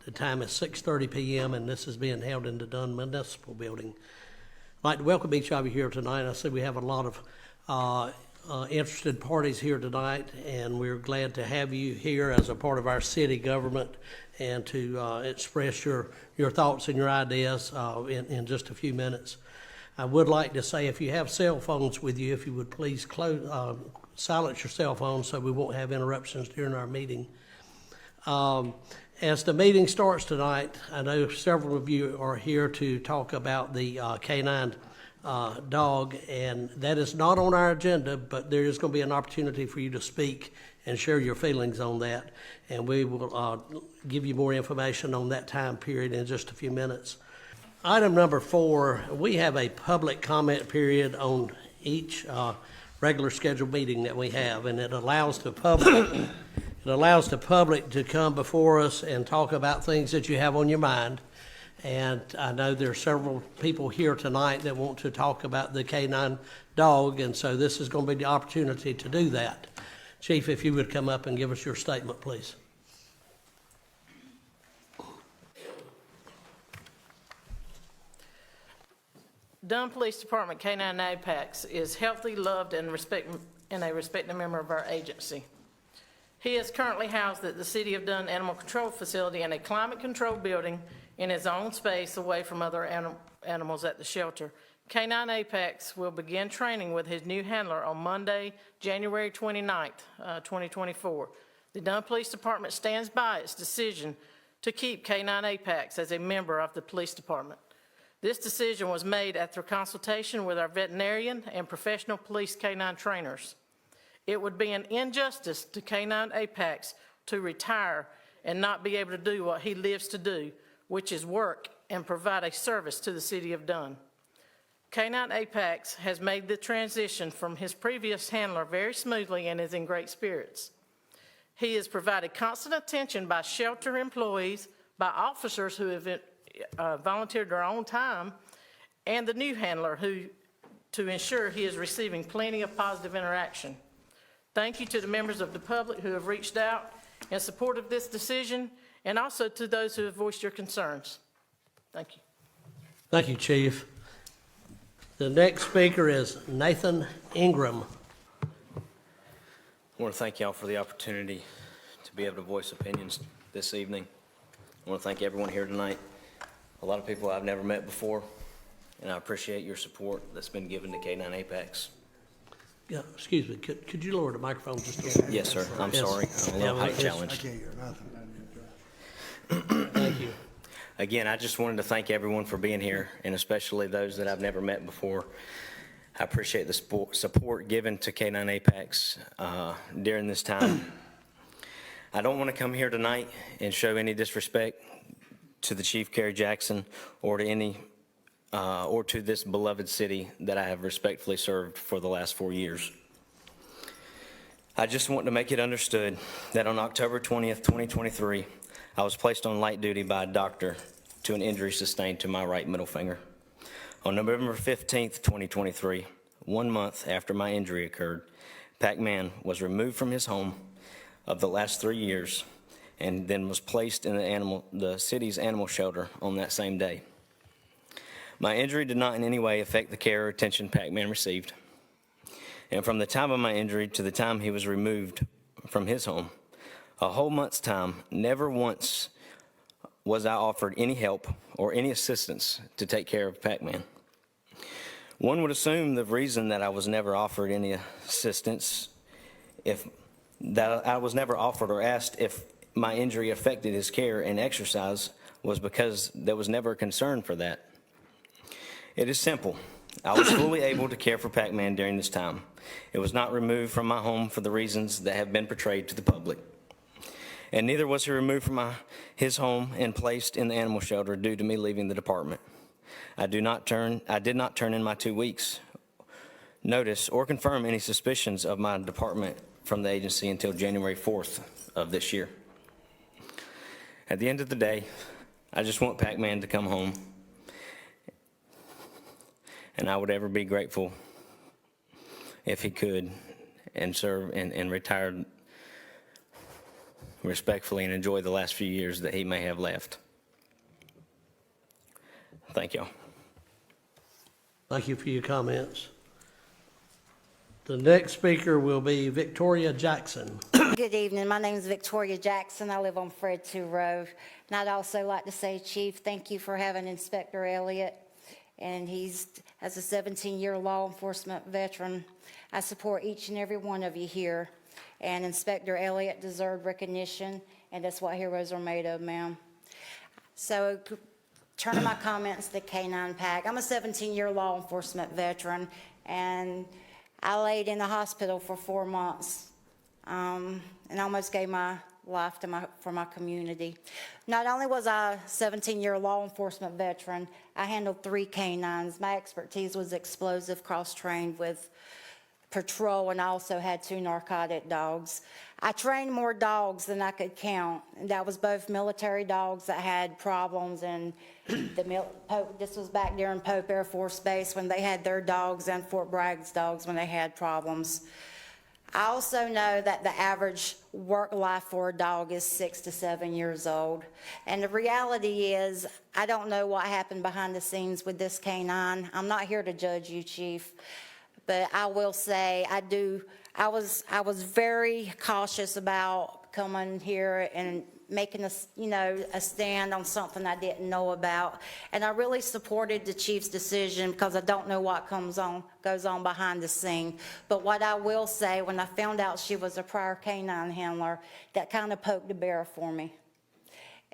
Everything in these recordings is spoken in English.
The time is 6:30 p.m. and this is being held in the Dunn Municipal Building. I'd like to welcome each of you here tonight. I see we have a lot of interested parties here tonight, and we're glad to have you here as a part of our city government and to express your thoughts and your ideas in just a few minutes. I would like to say, if you have cell phones with you, if you would please silence your cell phones so we won't have interruptions during our meeting. As the meeting starts tonight, I know several of you are here to talk about the K9 dog, and that is not on our agenda, but there is going to be an opportunity for you to speak and share your feelings on that, and we will give you more information on that time period in just a few minutes. Item number 4, we have a public comment period on each regular scheduled meeting that we have, and it allows the public to come before us and talk about things that you have on your mind. And I know there are several people here tonight that want to talk about the K9 dog, and so this is going to be the opportunity to do that. Chief, if you would come up and give us your statement, please. Dunn Police Department K9 APAC is healthy, loved, and a respected member of our agency. He is currently housed at the City of Dunn Animal Control Facility in a climate-controlled building in his own space away from other animals at the shelter. K9 APAC will begin training with his new handler on Monday, January 29th, 2024. The Dunn Police Department stands by its decision to keep K9 APAC as a member of the police department. This decision was made after consultation with our veterinarian and professional police K9 trainers. It would be an injustice to K9 APAC to retire and not be able to do what he lives to do, which is work and provide a service to the City of Dunn. K9 APAC has made the transition from his previous handler very smoothly and is in great spirits. He has provided constant attention by shelter employees, by officers who have volunteered their own time, and the new handler to ensure he is receiving plenty of positive interaction. Thank you to the members of the public who have reached out in support of this decision, and also to those who have voiced your concerns. Thank you. Thank you, Chief. The next speaker is Nathan Ingram. I want to thank y'all for the opportunity to be able to voice opinions this evening. I want to thank everyone here tonight. A lot of people I've never met before, and I appreciate your support that's been given to K9 APAC. Yeah, excuse me, could you lower the microphone just a little? Yes, sir. I'm sorry. I'm a little height challenged. I can't hear nothing. Thank you. Again, I just wanted to thank everyone for being here, and especially those that I've never met before. I appreciate the support given to K9 APAC during this time. I don't want to come here tonight and show any disrespect to the Chief Kerry Jackson or to this beloved city that I have respectfully served for the last 4 years. I just want to make it understood that on October 20th, 2023, I was placed on light duty by a doctor to an injury sustained to my right middle finger. On November 15th, 2023, 1 month after my injury occurred, Pacman was removed from his home of the last 3 years and then was placed in the city's animal shelter on that same day. My injury did not in any way affect the care or attention Pacman received. And from the time of my injury to the time he was removed from his home, a whole month's time, never once was I offered any help or any assistance to take care of Pacman. One would assume the reason that I was never offered any assistance, that I was never offered or asked if my injury affected his care and exercise, was because there was never a concern for that. It is simple. I was fully able to care for Pacman during this time. It was not removed from my home for the reasons that have been portrayed to the public. And neither was he removed from his home and placed in the animal shelter due to me leaving the department. I did not turn in my 2 weeks notice or confirm any suspicions of my department from the agency until January 4th of this year. At the end of the day, I just want Pacman to come home, and I would ever be grateful if he could and serve and retire respectfully and enjoy the last few years that he may have left. Thank y'all. Thank you for your comments. The next speaker will be Victoria Jackson. Good evening. My name is Victoria Jackson. I live on Fred 2 Road. And I'd also like to say, Chief, thank you for having Inspector Elliott. And as a 17-year law enforcement veteran, I support each and every one of you here. And Inspector Elliott deserved recognition, and that's what heroes are made of, ma'am. So, turning my comments to K9 Pac. I'm a 17-year law enforcement veteran, and I laid in the hospital for 4 months, and almost gave my life for my community. Not only was I a 17-year law enforcement veteran, I handled 3 K9s. My expertise was explosive, cross-trained with patrol, and I also had 2 narcotic dogs. I trained more dogs than I could count, and that was both military dogs that had problems, and this was back during Pope Air Force Base when they had their dogs, and Fort Bragg's dogs when they had problems. I also know that the average work life for a dog is 6 to 7 years old. And the reality is, I don't know what happened behind the scenes with this K9. I'm not here to judge you, Chief, but I will say I was very cautious about coming here and making a stand on something I didn't know about. And I really supported the chief's decision because I don't know what goes on behind the scene. But what I will say, when I found out she was a prior K9 handler, that kind of poked the bear for me.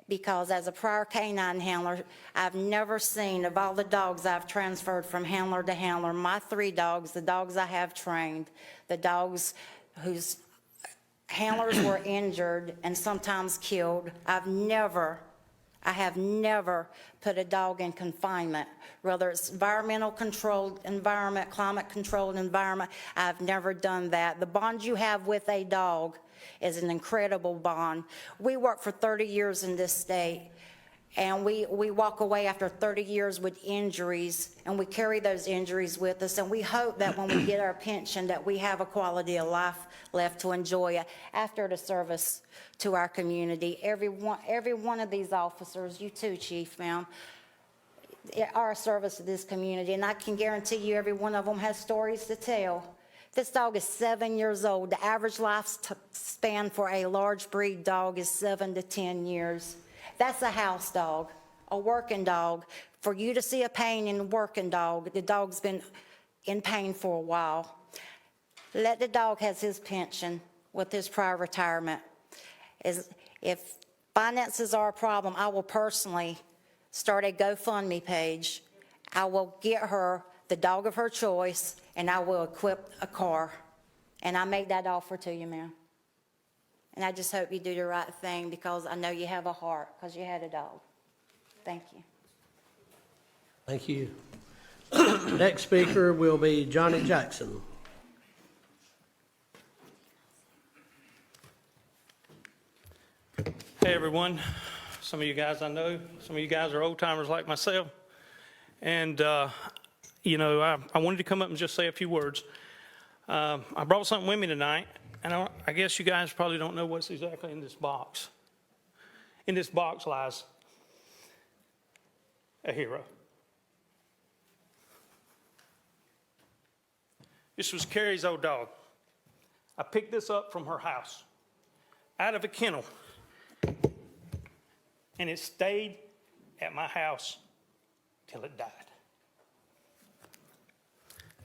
Because as a prior K9 handler, I've never seen, of all the dogs I've transferred from handler to handler, my 3 dogs, the dogs I have trained, the dogs whose handlers were injured and sometimes killed, I have never put a dog in confinement, whether it's environmental controlled environment, climate controlled environment. I've never done that. The bond you have with a dog is an incredible bond. We worked for 30 years in this state, and we walk away after 30 years with injuries, and we carry those injuries with us, and we hope that when we get our pension that we have a quality of life left to enjoy after the service to our community. Every one of these officers, you too, Chief, ma'am, are a service to this community, and I can guarantee you every one of them has stories to tell. This dog is 7 years old. The average lifespan for a large breed dog is 7 to 10 years. That's a house dog, a working dog. For you to see a pain in a working dog, the dog's been in pain for a while. Let the dog have his pension with his prior retirement. If finances are a problem, I will personally start a GoFundMe page. I will get her the dog of her choice, and I will equip a car. And I make that offer to you, ma'am. And I just hope you do the right thing, because I know you have a heart, because you had a dog. Thank you. Thank you. Next speaker will be Johnny Jackson. Hey everyone, some of you guys I know, some of you guys are old timers like myself, and you know, I wanted to come up and just say a few words. I brought something with me tonight, and I guess you guys probably don't know what's exactly in this box. In this box lies a hero. This was Carrie's old dog. I picked this up from her house, out of a kennel, and it stayed at my house till it died.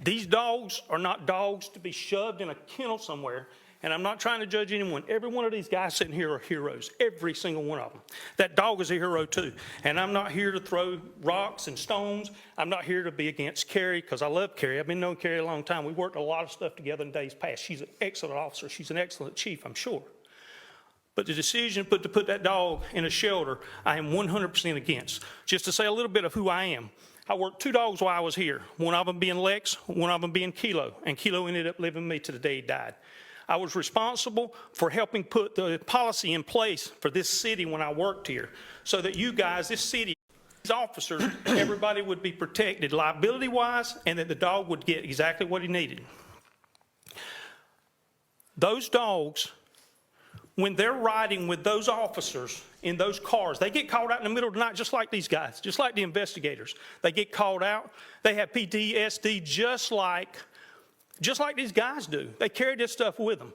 These dogs are not dogs to be shoved in a kennel somewhere, and I'm not trying to judge anyone. Every one of these guys sitting here are heroes, every single one of them. That dog is a hero too, and I'm not here to throw rocks and stones. I'm not here to be against Carrie, because I love Carrie. I've been knowing Carrie a long time. We worked a lot of stuff together in days past. She's an excellent officer. She's an excellent chief, I'm sure. But the decision to put that dog in a shelter, I am 100% against. Just to say a little bit of who I am. I worked 2 dogs while I was here, one of them being Lex, one of them being Kilo, and Kilo ended up living with me to the day he died. I was responsible for helping put the policy in place for this city when I worked here, so that you guys, this city, these officers, everybody would be protected liability-wise, and that the dog would get exactly what he needed. Those dogs when they're riding with those officers in those cars, they get called out in the middle of the night just like these guys, just like the investigators. They get called out. They have PTSD just like these guys do. They carry this stuff with them.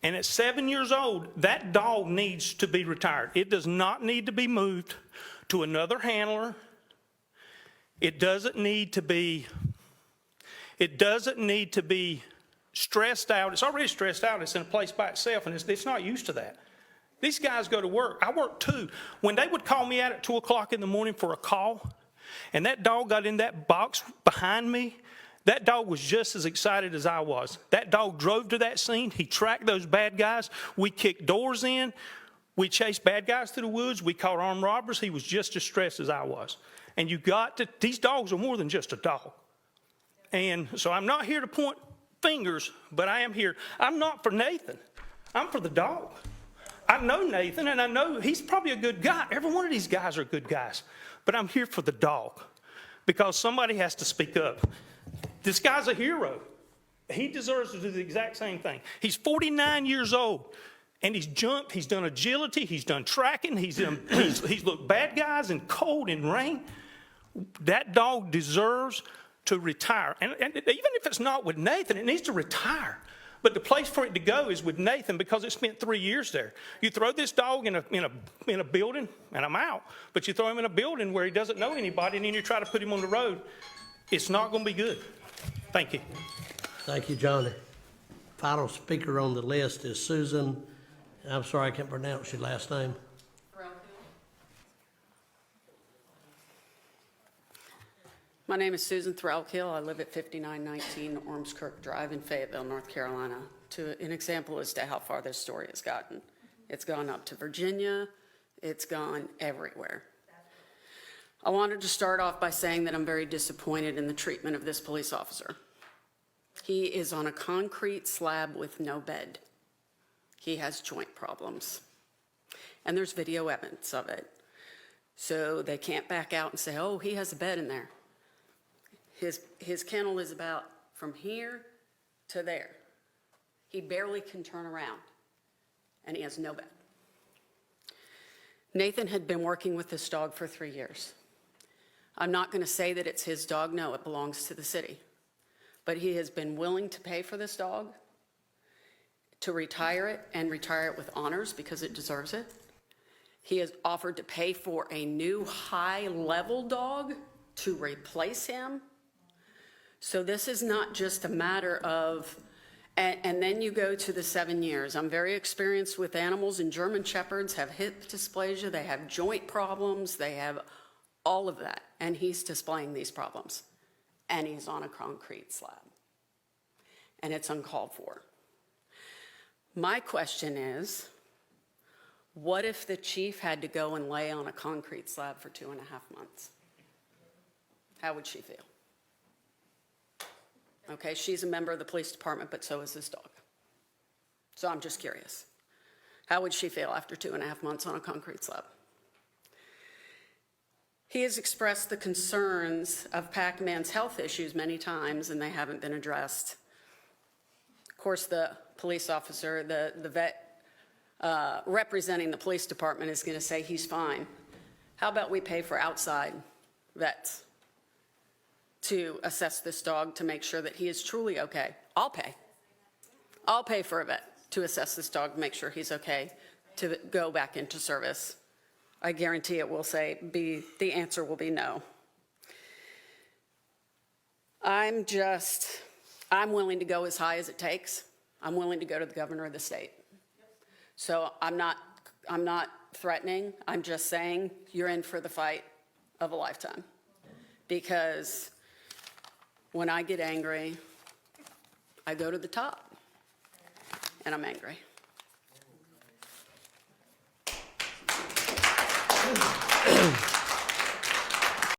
And at 7 years old, that dog needs to be retired. It does not need to be moved to another handler. It doesn't need to be stressed out. It's already stressed out. It's in a place by itself, and it's not used to that. These guys go to work. I work too. When they would call me out at 2 o'clock in the morning for a call, and that dog got in that box behind me, that dog was just as excited as I was. That dog drove to that scene. He tracked those bad guys. We kicked doors in. We chased bad guys through the woods. We caught armed robbers. He was just as stressed as I was. And these dogs are more than just a dog. And so I'm not here to point fingers, but I am here. I'm not for Nathan. I'm for the dog. I know Nathan, and I know he's probably a good guy. Every one of these guys are good guys. But I'm here for the dog because somebody has to speak up. This guy's a hero. He deserves to do the exact same thing. He's 49 years old, and he's jumped. He's done agility. He's done tracking. He's looked bad guys in cold and rain. That dog deserves to retire. And even if it's not with Nathan, it needs to retire. But the place for it to go is with Nathan because it spent 3 years there. You throw this dog in a building, and I'm out. But you throw him in a building where he doesn't know anybody, and then you try to put him on the road. It's not going to be good. Thank you. Thank you, Johnny. Final speaker on the list is Susan. I'm sorry, I can't pronounce your last name. My name is Susan Threlkill. I live at 5919 Ormskirk Drive in Fayetteville, North Carolina. An example as to how far this story has gotten. It's gone up to Virginia. It's gone everywhere. I wanted to start off by saying that I'm very disappointed in the treatment of this police officer. He is on a concrete slab with no bed. He has joint problems. And there's video evidence of it. So they can't back out and say, oh, he has a bed in there. His kennel is about from here to there. He barely can turn around, and he has no bed. Nathan had been working with this dog for 3 years. I'm not going to say that it's his dog. No, it belongs to the city. But he has been willing to pay for this dog, to retire it, and retire it with honors because it deserves it. He has offered to pay for a new high-level dog to replace him. So this is not just a matter of, and then you go to the 7 years. I'm very experienced with animals, and German Shepherds have hip dysplasia, they have joint problems, they have all of that, and he's displaying these problems. And he's on a concrete slab. And it's uncalled for. My question is, what if the chief had to go and lay on a concrete slab for 2.5 months? How would she feel? Okay, she's a member of the police department, but so is this dog. So I'm just curious. How would she feel after 2.5 months on a concrete slab? He has expressed the concerns of Pacman's health issues many times, and they haven't been addressed. Of course, the police officer, the vet representing the police department is going to say he's fine. How about we pay for outside vets to assess this dog to make sure that he is truly okay? I'll pay. I'll pay for a vet to assess this dog to make sure he's okay to go back into service. I guarantee it will the answer will be no. I'm willing to go as high as it takes. I'm willing to go to the governor of the state. So I'm not threatening. I'm just saying you're in for the fight of a lifetime. Because when I get angry, I go to the top, and I'm angry.